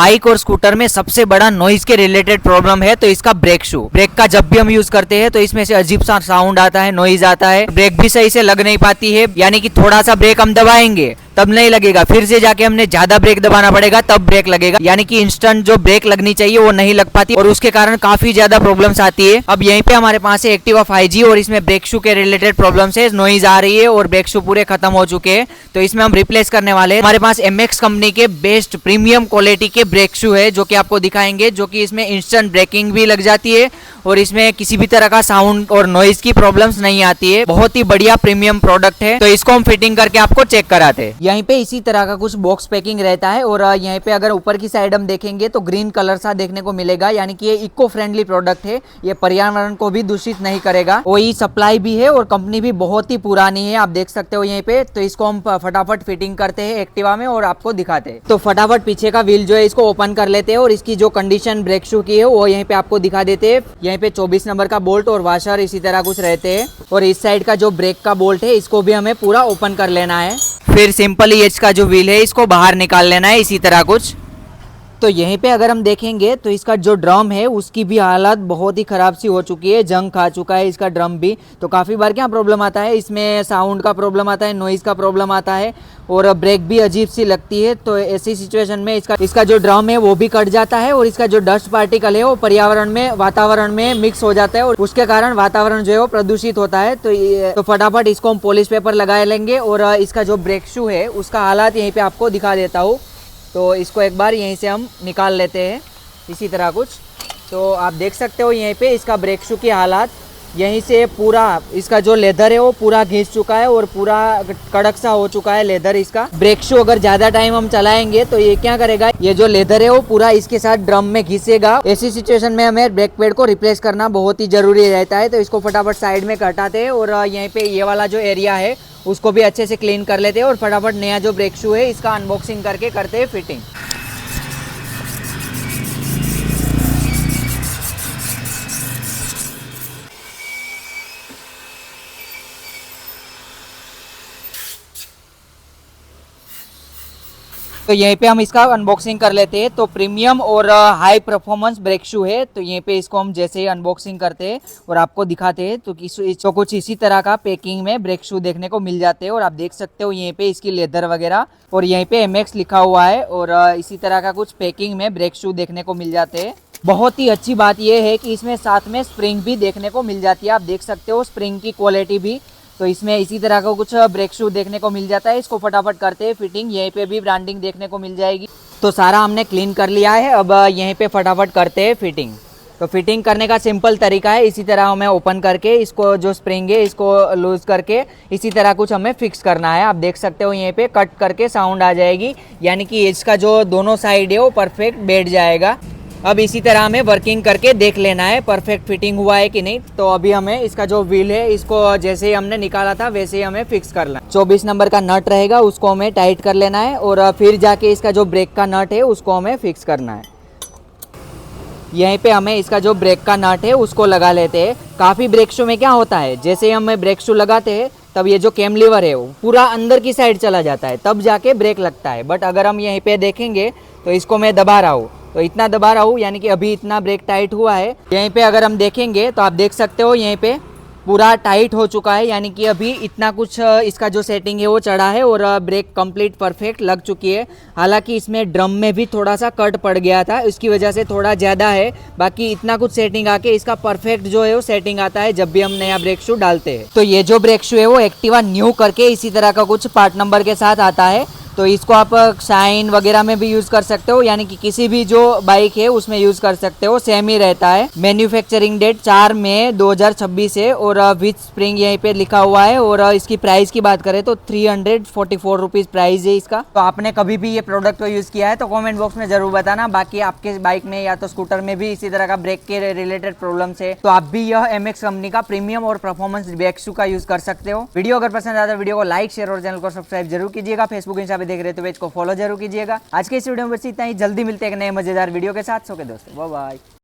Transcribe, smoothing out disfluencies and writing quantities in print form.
Bike और scooter में सबसे बड़ा नॉइज के रिलेटेड प्रॉब्लम है तो इसका ब्रेक शू। ब्रेक का जब भी हम यूज करते हैं तो इसमें से अजीब सा साउंड आता है, नॉइज आता है, ब्रेक भी सही से लग नहीं पाती है। यानी कि थोड़ा सा ब्रेक हम दबाएंगे तब नहीं लगेगा, फिर से जाके हमने ज्यादा ब्रेक दबाना पड़ेगा तब ब्रेक लगेगा। यानी कि इंस्टेंट जो ब्रेक लगनी चाहिए वो नहीं लग पाती और उसके कारण काफी ज्यादा प्रॉब्लम्स आती है। अब यहीं पे हमारे पास है एक्टिवा 5G और इसमें ब्रेक शू के रिलेटेड प्रॉब्लम्स है, नॉइज आ रही है और ब्रेक शू पूरे खत्म हो चुके हैं। तो इसमें हम रिप्लेस करने वाले हैं। हमारे पास MX कंपनी के बेस्ट प्रीमियम क्वालिटी के ब्रेक शू है जो कि आपको दिखाएंगे, जो कि इसमें इंस्टेंट ब्रेकिंग भी लग जाती है और इसमें किसी भी तरह का साउंड और नॉइज की प्रॉब्लम्स नहीं आती है। बहुत ही बढ़िया प्रीमियम प्रोडक्ट है। तो इसको हम फिटिंग करके आपको चेक कराते हैं। यहीं पे इसी तरह का कुछ बॉक्स पैकिंग रहता है और यहीं पे अगर ऊपर की साइड हम देखेंगे तो ग्रीन कलर सा देखने को मिलेगा। यानी कि ये इको फ्रेंडली प्रोडक्ट है, ये पर्यावरण को भी दूषित नहीं करेगा। वही सप्लाई भी है और कंपनी भी बहुत ही पुरानी है, आप देख सकते हो यहीं पे। तो इसको हम फटाफट फिटिंग करते हैं एक्टिवा में और आपको दिखाते हैं। तो फटाफट पीछे का व्हील जो है इसको ओपन कर लेते हैं और इसकी जो कंडीशन ब्रेक शू की है वो यहीं पे आपको दिखा देते हैं। यहीं पे 24 नंबर का बोल्ट और वाशर इसी तरह कुछ रहते हैं और इस साइड का जो ब्रेक का बोल्ट है इसको भी हमें पूरा ओपन कर लेना है। फिर सिंपली एज का जो व्हील है इसको बाहर निकाल लेना है इसी तरह कुछ। तो यहीं पे अगर हम देखेंगे तो इसका जो ड्रम है उसकी भी हालत बहुत ही खराब सी हो चुकी है, जंग खा चुका है इसका ड्रम भी। तो काफ़ी बार क्या प्रॉब्लम आता है, इसमें साउंड का प्रॉब्लम आता है, नॉइज़ का प्रॉब्लम आता है और ब्रेक भी अजीब सी लगती है। तो ऐसी सिचुएशन में इसका जो ड्रम है वो भी कट जाता है और इसका जो डस्ट पार्टिकल है वो पर्यावरण में, वातावरण में मिक्स हो जाता है और उसके कारण वातावरण जो है वो प्रदूषित होता है। तो फटाफट इसको हम पॉलिश पेपर लगा लेंगे और इसका जो ब्रेक शू है उसका हालात यहीं पे आपको दिखा देता हूँ। तो इसको एक बार यहीं से हम निकाल लेते हैं इसी तरह कुछ। तो आप देख सकते हो यहीं पे इसका ब्रेक शू की हालात, यहीं से पूरा इसका जो लेदर है वो पूरा घिस चुका है और पूरा कड़क सा हो चुका है लेदर इसका। ब्रेक शू अगर ज़्यादा टाइम हम चलाएंगे तो ये क्या करेगा, ये जो लेदर है वो पूरा इसके साथ ड्रम में घिसेगा। ऐसी सिचुएशन में हमें ब्रेक पैड को रिप्लेस करना बहुत ही जरूरी रहता है। तो इसको फटाफट साइड में हटाते हैं और यहीं पे ये वाला जो एरिया है उसको भी अच्छे से क्लीन कर लेते हैं और फटाफट नया जो ब्रेक शू है इसका अनबॉक्सिंग करके करते हैं फिटिंग। तो यहीं पे हम इसका अनबॉक्सिंग कर लेते हैं। तो प्रीमियम और हाई परफॉर्मेंस ब्रेक शू है। तो यहीं पे इसको हम जैसे ही अनबॉक्सिंग करते हैं और आपको दिखाते हैं तो इसको कुछ इसी तरह का पैकिंग में ब्रेक शू देखने को मिल जाते हैं और आप देख सकते हो यहीं पे इसकी लेदर वगैरह और यहीं पे MX लिखा हुआ है और इसी तरह का कुछ पैकिंग में ब्रेक शू देखने को मिल जाते हैं। बहुत ही अच्छी बात यह है कि इसमें साथ में स्प्रिंग भी देखने को मिल जाती है, आप देख सकते हो स्प्रिंग की क्वालिटी भी। तो इसमें इसी तरह का कुछ ब्रेक शू देखने को मिल जाता है। इसको फटाफट करते हैं फिटिंग, यहीं पे भी ब्रांडिंग देखने को मिल जाएगी। तो सारा हमने क्लीन कर लिया है, अब यहीं पे फटाफट करते हैं फिटिंग। तो फिटिंग करने का सिंपल तरीका है, इसी तरह हमें ओपन करके इसको जो स्प्रिंग है इसको लूज करके इसी तरह कुछ हमें फिक्स करना है। आप देख सकते हो यहीं पे कट करके साउंड आ जाएगी, यानी कि इसका जो दोनों साइड है वो परफेक्ट बैठ जाएगा। अब इसी तरह हमें वर्किंग करके देख लेना है परफेक्ट फिटिंग हुआ है कि नहीं। तो अभी हमें इसका जो व्हील है इसको जैसे ही हमने निकाला था वैसे ही हमें फिक्स करना है। 24 नंबर का नट रहेगा उसको हमें टाइट कर लेना है और फिर जाके इसका जो ब्रेक का नट है उसको हमें फिक्स करना है। यहीं पे हमें इसका जो ब्रेक का नट है उसको लगा लेते हैं। काफ़ी ब्रेक शू में क्या होता है, जैसे ही हम ब्रेक शू लगाते हैं तब ये जो कैम लीवर है वो पूरा अंदर की साइड चला जाता है, तब जाके ब्रेक लगता है। बट अगर हम यहीं पे देखेंगे तो इसको मैं दबा रहा हूँ, तो इतना दबा रहा हूँ यानी कि अभी इतना ब्रेक टाइट हुआ है। यहीं पे अगर हम देखेंगे तो आप देख सकते हो यहीं पे पूरा टाइट हो चुका है, यानी कि अभी इतना कुछ इसका जो सेटिंग है वो चढ़ा है और ब्रेक कंप्लीट परफेक्ट लग चुकी है। हालांकि इसमें ड्रम में भी थोड़ा सा कट पड़ गया था, उसकी वजह से थोड़ा ज़्यादा है। बाकी इतना कुछ सेटिंग आके इसका परफेक्ट जो है वो सेटिंग आता है जब भी हम नया ब्रेक शू डालते हैं। तो ये जो ब्रेक शू है वो एक्टिवा न्यू करके इसी तरह का कुछ पार्ट नंबर के साथ आता है। तो इसको आप शाइन वगैरह में भी यूज़ कर सकते हो, यानी कि किसी भी जो बाइक है उसमें यूज़ कर सकते हो। सेम ही रहता है। मैन्युफैक्चरिंग डेट 4 मई 2026 है और विथ स्प्रिंग यहीं पे लिखा हुआ है। और इसकी प्राइस की बात करें तो 344 रुपीज़ प्राइस है इसका। तो आपने कभी भी ये प्रोडक्ट को यूज़ किया है तो कॉमेंट बॉक्स में ज़रूर बताना। बाकी आपके बाइक में या तो स्कूटर में भी इसी तरह का ब्रेक के रिलेटेड प्रॉब्लम्स है तो आप भी यह MX कंपनी का प्रीमियम और परफॉर्मेंस ब्रेक शू का यूज़ कर सकते हो। वीडियो अगर पसंद आता है वीडियो को लाइक शेयर और चैनल को सब्सक्राइब जरूर कीजिएगा। फेसबुक इंस्टा पे देख रहे तो पेज को फॉलो जरूर कीजिएगा। आज के इस वीडियो में बस इतना ही, जल्दी मिलते हैं एक नए मजेदार वीडियो के साथ। सो के दोस्तों बाय बाय।